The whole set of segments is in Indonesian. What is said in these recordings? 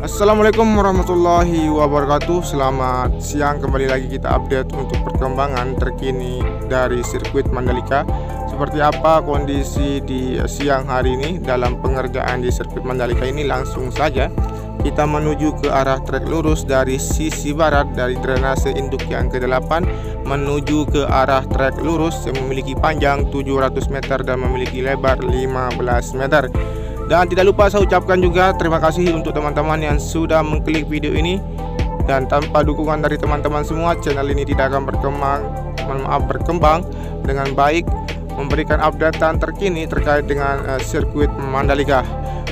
Assalamualaikum warahmatullahi wabarakatuh. Selamat siang, kembali lagi kita update untuk perkembangan terkini dari sirkuit Mandalika. Seperti apa kondisi di siang hari ini dalam pengerjaan di sirkuit Mandalika ini. Langsung saja kita menuju ke arah trek lurus dari sisi barat dari drainase induk yang ke-8 menuju ke arah trek lurus yang memiliki panjang 700 meter dan memiliki lebar 15 meter. Dan tidak lupa saya ucapkan juga terima kasih untuk teman-teman yang sudah mengklik video ini. Dan tanpa dukungan dari teman-teman semua, channel ini tidak akan berkembang dengan baik, memberikan updatean terkini terkait dengan sirkuit Mandalika.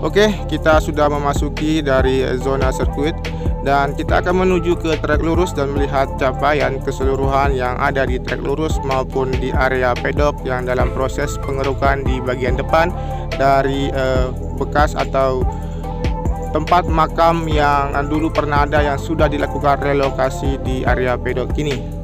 Oke, kita sudah memasuki dari zona sirkuit dan kita akan menuju ke trek lurus dan melihat capaian keseluruhan yang ada di trek lurus maupun di area pedok yang dalam proses pengerukan di bagian depan dari bekas atau tempat makam yang dulu pernah ada yang sudah dilakukan relokasi di area pedok ini.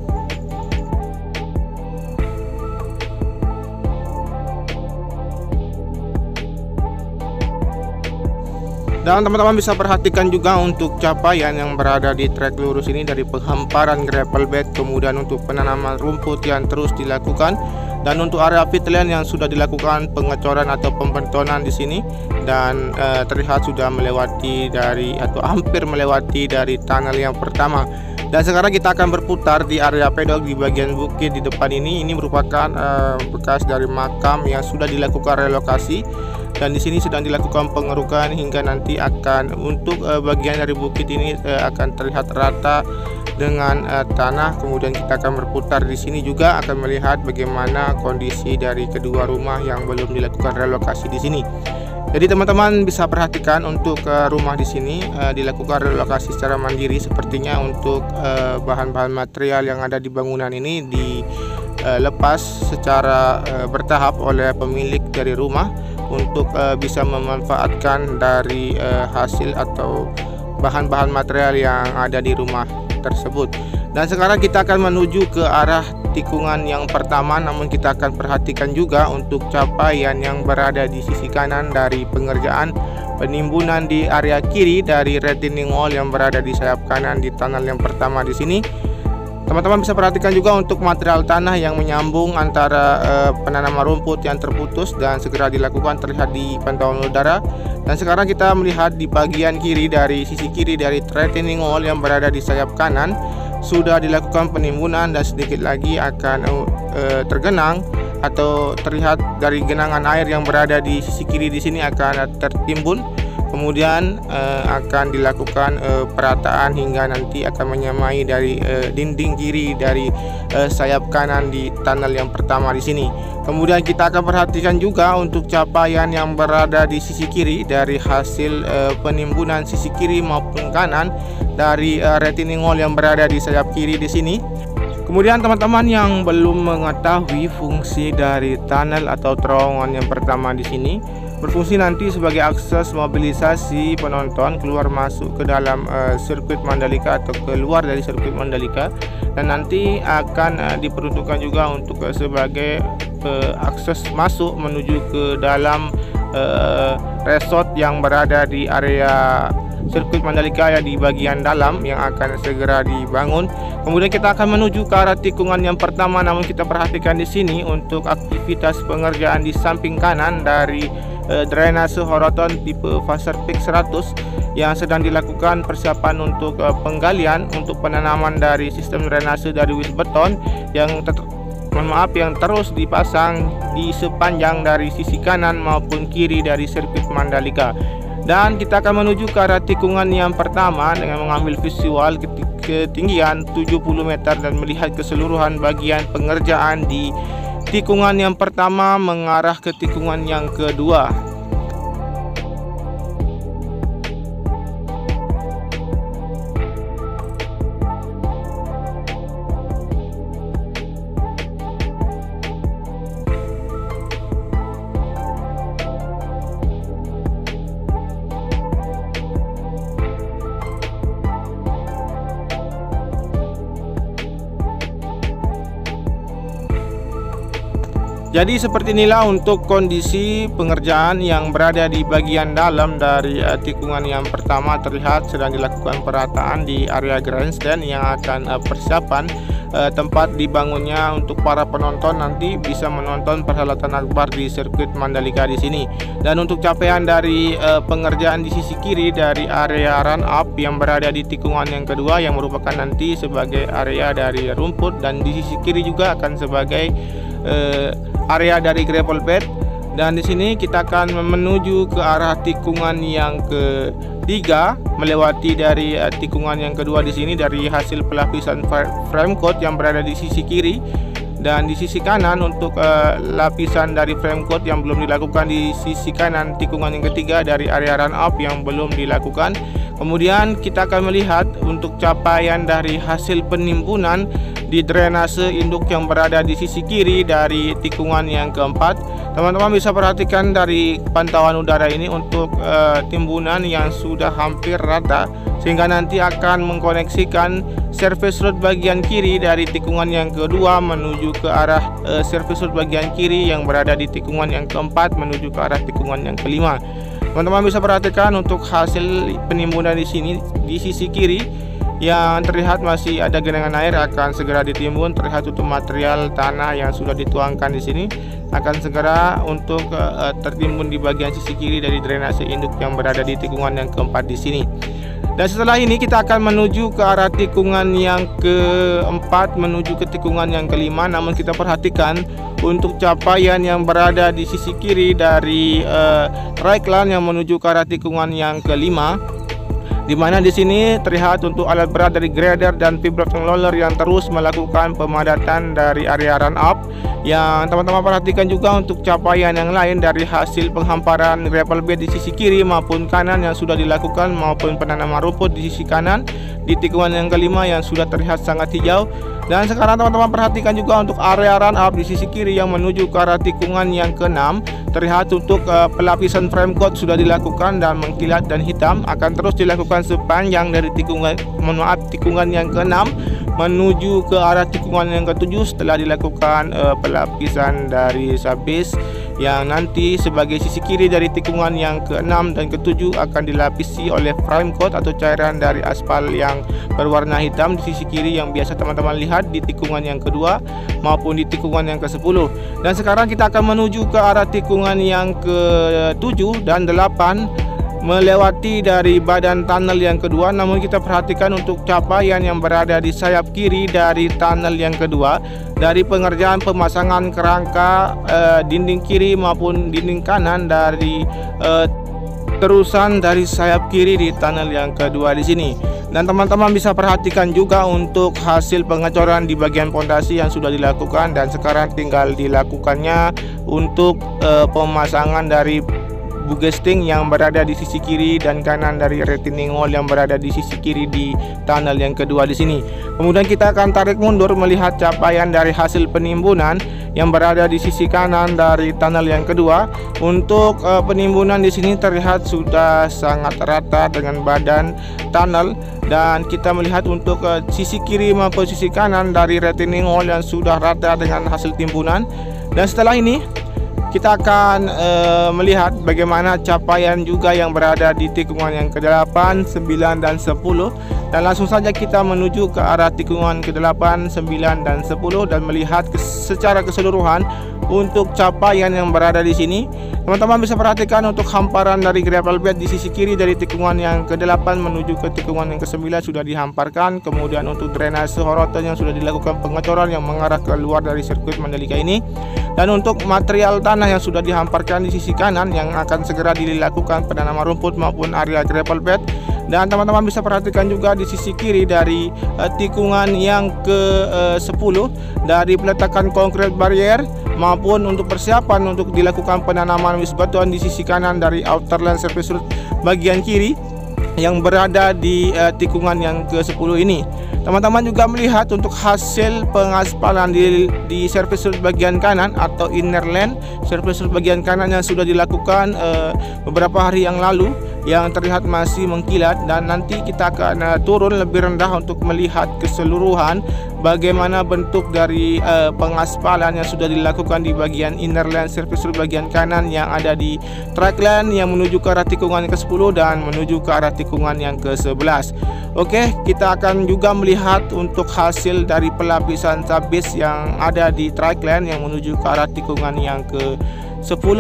Dan teman-teman bisa perhatikan juga untuk capaian yang berada di trek lurus ini, dari penghamparan gravel bed, kemudian untuk penanaman rumput yang terus dilakukan, dan untuk area pitland yang sudah dilakukan pengecoran atau pembetonan di sini, dan terlihat sudah melewati dari atau hampir melewati dari tunnel yang pertama. Dan sekarang kita akan berputar di area pedok di bagian bukit di depan ini. Ini merupakan bekas dari makam yang sudah dilakukan relokasi. Dan di sini sedang dilakukan pengerukan hingga nanti akan untuk bagian dari bukit ini akan terlihat rata dengan tanah. Kemudian kita akan berputar di sini juga akan melihat bagaimana kondisi dari kedua rumah yang belum dilakukan relokasi di sini. Jadi teman-teman bisa perhatikan untuk rumah di sini dilakukan relokasi secara mandiri. Sepertinya untuk bahan-bahan material yang ada di bangunan ini dilepas secara bertahap oleh pemilik dari rumah untuk bisa memanfaatkan dari hasil atau bahan-bahan material yang ada di rumah tersebut. Dan sekarang kita akan menuju ke arah tikungan yang pertama, namun kita akan perhatikan juga untuk capaian yang berada di sisi kanan dari pengerjaan penimbunan di area kiri dari retaining wall yang berada di sayap kanan di tunnel yang pertama di sini. Teman-teman bisa perhatikan juga untuk material tanah yang menyambung antara penanaman rumput yang terputus dan segera dilakukan terlihat di pantauan udara. Dan sekarang kita melihat di bagian kiri dari sisi kiri dari retaining wall yang berada di sayap kanan sudah dilakukan penimbunan dan sedikit lagi akan tergenang atau terlihat dari genangan air yang berada di sisi kiri di sini akan tertimbun. Kemudian akan dilakukan perataan hingga nanti akan menyamai dari dinding kiri dari sayap kanan di tunnel yang pertama di sini. Kemudian kita akan perhatikan juga untuk capaian yang berada di sisi kiri dari hasil penimbunan sisi kiri maupun kanan dari retaining wall yang berada di sayap kiri di sini. Kemudian teman-teman yang belum mengetahui fungsi dari tunnel atau terowongan yang pertama di sini, berfungsi nanti sebagai akses mobilisasi penonton keluar masuk ke dalam sirkuit Mandalika atau keluar dari sirkuit Mandalika, dan nanti akan diperuntukkan juga untuk sebagai akses masuk menuju ke dalam resort yang berada di area sirkuit Mandalika ya, di bagian dalam yang akan segera dibangun. Kemudian kita akan menuju ke arah tikungan yang pertama, namun kita perhatikan di sini untuk aktivitas pengerjaan di samping kanan dari drainase horizontal tipe Faser Peak 100 yang sedang dilakukan persiapan untuk penggalian untuk penanaman dari sistem drainase dari wis beton yang terus dipasang di sepanjang dari sisi kanan maupun kiri dari sirkuit Mandalika. Dan kita akan menuju ke arah tikungan yang pertama dengan mengambil visual ketinggian 70 meter dan melihat keseluruhan bagian pengerjaan di tikungan yang pertama mengarah ke tikungan yang kedua. Jadi seperti inilah untuk kondisi pengerjaan yang berada di bagian dalam dari tikungan yang pertama. Terlihat sedang dilakukan perataan di area grandstand yang akan persiapan tempat dibangunnya untuk para penonton nanti bisa menonton perhelatan akbar di sirkuit Mandalika di sini. Dan untuk capaian dari pengerjaan di sisi kiri dari area run up yang berada di tikungan yang kedua yang merupakan nanti sebagai area dari rumput, dan di sisi kiri juga akan sebagai area dari gravel bed. Dan di sini kita akan menuju ke arah tikungan yang ketiga, melewati dari tikungan yang kedua di sini dari hasil pelapisan frame coat yang berada di sisi kiri, dan di sisi kanan untuk lapisan dari frame coat yang belum dilakukan di sisi kanan tikungan yang ketiga dari area run up yang belum dilakukan. Kemudian kita akan melihat untuk capaian dari hasil penimbunan di drainase induk yang berada di sisi kiri dari tikungan yang keempat. Teman-teman bisa perhatikan dari pantauan udara ini untuk timbunan yang sudah hampir rata, sehingga nanti akan mengkoneksikan surface road bagian kiri dari tikungan yang kedua menuju ke arah surface road bagian kiri yang berada di tikungan yang keempat menuju ke arah tikungan yang kelima. Teman-teman bisa perhatikan untuk hasil penimbunan di sini di sisi kiri yang terlihat masih ada genangan air akan segera ditimbun. Terlihat untuk material tanah yang sudah dituangkan di sini akan segera untuk tertimbun di bagian sisi kiri dari drainase induk yang berada di tikungan yang keempat di sini. Dan setelah ini kita akan menuju ke arah tikungan yang keempat menuju ke tikungan yang kelima. Namun kita perhatikan untuk capaian yang berada di sisi kiri dari trackline yang menuju ke arah tikungan yang kelima, di mana di sini terlihat untuk alat berat dari grader dan vibrating roller yang terus melakukan pemadatan dari area run up. Yang teman-teman perhatikan juga untuk capaian yang lain dari hasil penghamparan gravel bed di sisi kiri maupun kanan yang sudah dilakukan, maupun penanaman rumput di sisi kanan di tikungan yang kelima yang sudah terlihat sangat hijau. Dan sekarang teman-teman perhatikan juga untuk area run up di sisi kiri yang menuju ke arah tikungan yang keenam. Terlihat untuk pelapisan frame coat sudah dilakukan dan mengkilat dan hitam, akan terus dilakukan sepanjang dari tikungan yang keenam menuju ke arah tikungan yang ketujuh setelah dilakukan pelapisan dari subbase yang nanti sebagai sisi kiri dari tikungan yang ke-6 dan ke-7 akan dilapisi oleh frame coat atau cairan dari aspal yang berwarna hitam di sisi kiri yang biasa teman-teman lihat di tikungan yang kedua maupun di tikungan yang ke-10. Dan sekarang kita akan menuju ke arah tikungan yang ke-7 dan 8 melewati dari badan tunnel yang kedua. Namun kita perhatikan untuk capaian yang berada di sayap kiri dari tunnel yang kedua dari pengerjaan pemasangan kerangka dinding kiri maupun dinding kanan dari terusan dari sayap kiri di tunnel yang kedua di sini. Dan teman-teman bisa perhatikan juga untuk hasil pengecoran di bagian pondasi yang sudah dilakukan, dan sekarang tinggal dilakukannya untuk pemasangan dari bugesting yang berada di sisi kiri dan kanan dari retaining wall yang berada di sisi kiri di tunnel yang kedua di sini. Kemudian kita akan tarik mundur melihat capaian dari hasil penimbunan yang berada di sisi kanan dari tunnel yang kedua. Untuk penimbunan di sini terlihat sudah sangat rata dengan badan tunnel, dan kita melihat untuk sisi kiri maupun sisi kanan dari retaining wall yang sudah rata dengan hasil timbunan. Dan setelah ini kita akan melihat bagaimana capaian juga yang berada di tikungan yang ke-8, 9, dan 10. Dan langsung saja kita menuju ke arah tikungan ke-8, 9, dan 10 dan melihat secara keseluruhan untuk capaian yang berada di sini. Teman-teman bisa perhatikan untuk hamparan dari gravel bed di sisi kiri dari tikungan yang ke-8 menuju ke tikungan yang ke-9 sudah dihamparkan. Kemudian untuk drainase horotan yang sudah dilakukan pengecoran yang mengarah keluar dari sirkuit Mandalika ini. Dan untuk material tanah yang sudah dihamparkan di sisi kanan yang akan segera dilakukan penanaman rumput maupun area gravel bed. Dan teman-teman bisa perhatikan juga di sisi kiri dari tikungan yang ke-10 dari peletakan konkret barrier maupun untuk persiapan untuk dilakukan penanaman wisbatuan di sisi kanan dari outer land surface road bagian kiri yang berada di tikungan yang ke-10 ini. Teman-teman juga melihat untuk hasil pengaspalan di surface road bagian kanan atau inner land surface road bagian kanan yang sudah dilakukan beberapa hari yang lalu yang terlihat masih mengkilat, dan nanti kita akan turun lebih rendah untuk melihat keseluruhan bagaimana bentuk dari pengaspalan yang sudah dilakukan di bagian inner lane surface bagian kanan yang ada di track lane yang menuju ke arah tikungan yang ke-10 dan menuju ke arah tikungan yang ke-11. Oke, kita akan juga melihat untuk hasil dari pelapisan subbase yang ada di track lane yang menuju ke arah tikungan yang ke-10,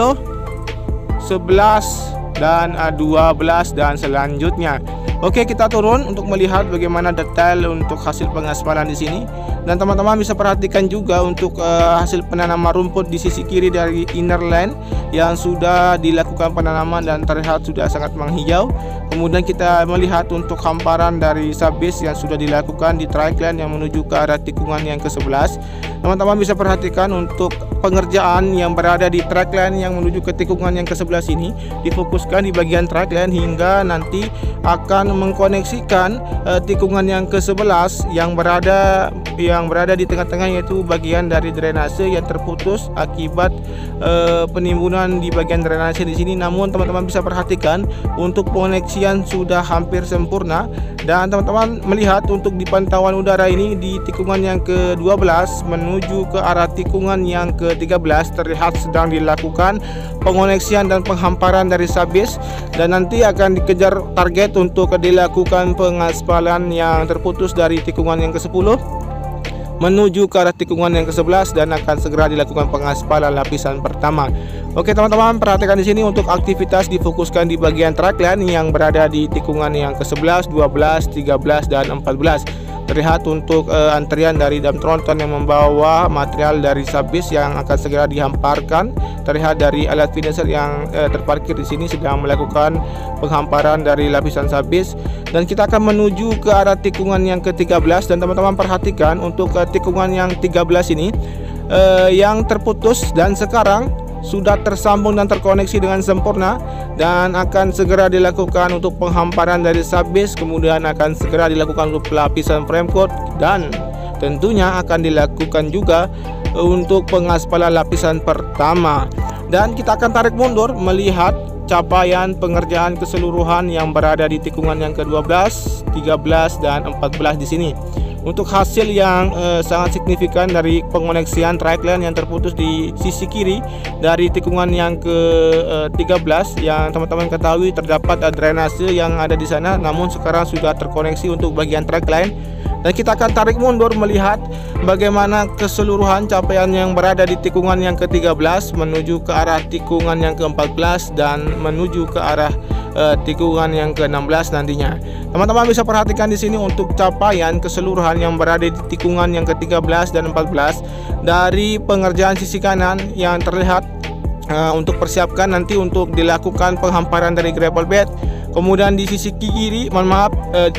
11 dan 12 dan selanjutnya. Oke, kita turun untuk melihat bagaimana detail untuk hasil pengaspalan di sini. Dan teman-teman bisa perhatikan juga untuk hasil penanaman rumput di sisi kiri dari inner lane yang sudah dilakukan penanaman dan terlihat sudah sangat menghijau. Kemudian kita melihat untuk hamparan dari subbase yang sudah dilakukan di track lane yang menuju ke arah tikungan yang ke-11. Teman-teman bisa perhatikan untuk pengerjaan yang berada di track lane yang menuju ke tikungan yang ke-11 ini difokuskan di bagian track lane hingga nanti akan mengkoneksikan tikungan yang ke-11 yang berada di tengah-tengah, yaitu bagian dari drainase yang terputus akibat penimbunan di bagian drainase di sini. Namun teman-teman bisa perhatikan untuk pengoneksian sudah hampir sempurna, dan teman-teman melihat untuk di pantauan udara ini di tikungan yang ke-12 menuju ke arah tikungan yang ke-13 terlihat sedang dilakukan pengoneksian dan penghamparan dari subbase, dan nanti akan dikejar target untuk dilakukan pengaspalan yang terputus dari tikungan yang ke-10 menuju ke arah tikungan yang ke-11 dan akan segera dilakukan pengaspalan lapisan pertama. Oke teman-teman, perhatikan di sini untuk aktivitas difokuskan di bagian track lane yang berada di tikungan yang ke-11, 12, 13 dan 14. Terlihat untuk antrian dari dam tronton yang membawa material dari subbase yang akan segera dihamparkan. Terlihat dari alat finisher yang terparkir di sini sedang melakukan penghamparan dari lapisan subbase, dan kita akan menuju ke arah tikungan yang ke-13. Dan teman-teman perhatikan untuk tikungan yang 13 ini yang terputus dan sekarang sudah tersambung dan terkoneksi dengan sempurna, dan akan segera dilakukan untuk penghamparan dari subbase, kemudian akan segera dilakukan untuk pelapisan frame coat, dan tentunya akan dilakukan juga untuk pengaspalan lapisan pertama. Dan kita akan tarik mundur melihat capaian pengerjaan keseluruhan yang berada di tikungan yang ke-12, 13 dan 14 di sini. Untuk hasil yang sangat signifikan dari pengoneksian track lane yang terputus di sisi kiri dari tikungan yang ke-13 yang teman-teman ketahui terdapat drainase yang ada di sana, namun sekarang sudah terkoneksi untuk bagian track lane. Dan kita akan tarik mundur melihat bagaimana keseluruhan capaian yang berada di tikungan yang ke-13 menuju ke arah tikungan yang ke-14 dan menuju ke arah tikungan yang ke-16 nantinya. Teman-teman bisa perhatikan di sini untuk capaian keseluruhan yang berada di tikungan yang ke-13 dan 14 dari pengerjaan sisi kanan yang terlihat untuk persiapkan nanti untuk dilakukan penghamparan dari gravel bed. Kemudian di sisi kiri,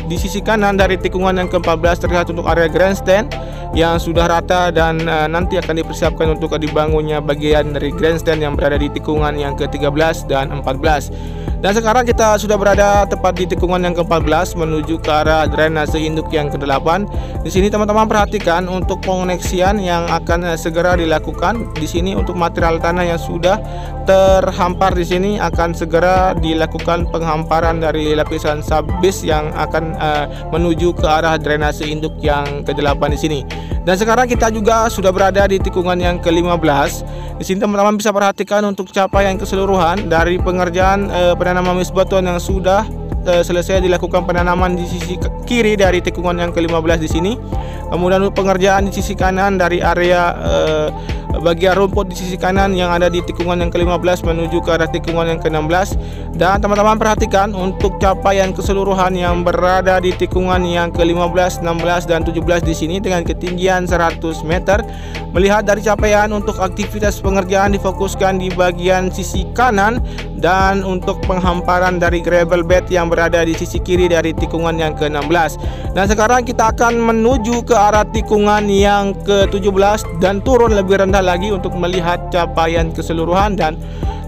di sisi kanan dari tikungan yang ke-14 terlihat untuk area grandstand yang sudah rata, dan nanti akan dipersiapkan untuk dibangunnya bagian dari grandstand yang berada di tikungan yang ke-13 dan 14. Dan sekarang kita sudah berada tepat di tikungan yang ke-14 menuju ke arah drainase induk yang ke-8. Di sini teman-teman perhatikan untuk pengoneksian yang akan segera dilakukan. Di sini untuk material tanah yang sudah terhampar di sini akan segera dilakukan penghamparan dari lapisan subbase yang akan menuju ke arah drainase induk yang ke-8 di sini. Dan sekarang kita juga sudah berada di tikungan yang ke-15. Di sini teman-teman bisa perhatikan untuk capaian keseluruhan dari pengerjaan penanaman mix beton yang sudah selesai dilakukan penanaman di sisi kiri dari tikungan yang ke-15 di sini. Kemudian untuk pengerjaan di sisi kanan dari area bagian rumput di sisi kanan yang ada di tikungan yang ke-15 menuju ke arah tikungan yang ke-16. Dan teman-teman perhatikan untuk capaian keseluruhan yang berada di tikungan yang ke-15, 16 dan 17 di sini dengan ketinggian 100 meter. Melihat dari capaian untuk aktivitas pengerjaan difokuskan di bagian sisi kanan, dan untuk penghamparan dari gravel bed yang berada di sisi kiri dari tikungan yang ke-16. Dan sekarang kita akan menuju ke arah tikungan yang ke-17 dan turun lebih rendah lagi untuk melihat capaian keseluruhan, dan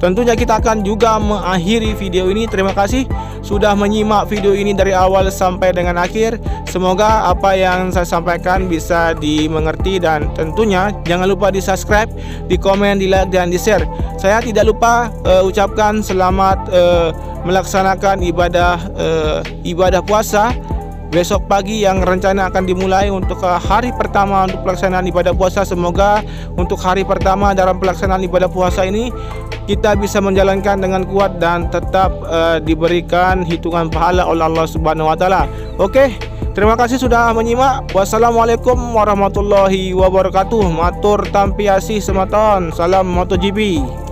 tentunya kita akan juga mengakhiri video ini. Terima kasih sudah menyimak video ini dari awal sampai dengan akhir. Semoga apa yang saya sampaikan bisa dimengerti, dan tentunya jangan lupa di subscribe, di komen, di like, dan di share. Saya tidak lupa ucapkan selamat melaksanakan ibadah puasa besok pagi yang rencana akan dimulai untuk hari pertama untuk pelaksanaan ibadah puasa. Semoga untuk hari pertama dalam pelaksanaan ibadah puasa ini kita bisa menjalankan dengan kuat dan tetap diberikan hitungan pahala oleh Allah Subhanahu wa taala. Oke, terima kasih sudah menyimak. Wassalamualaikum warahmatullahi wabarakatuh. Matur tampi asih sematon. Salam MotoGP.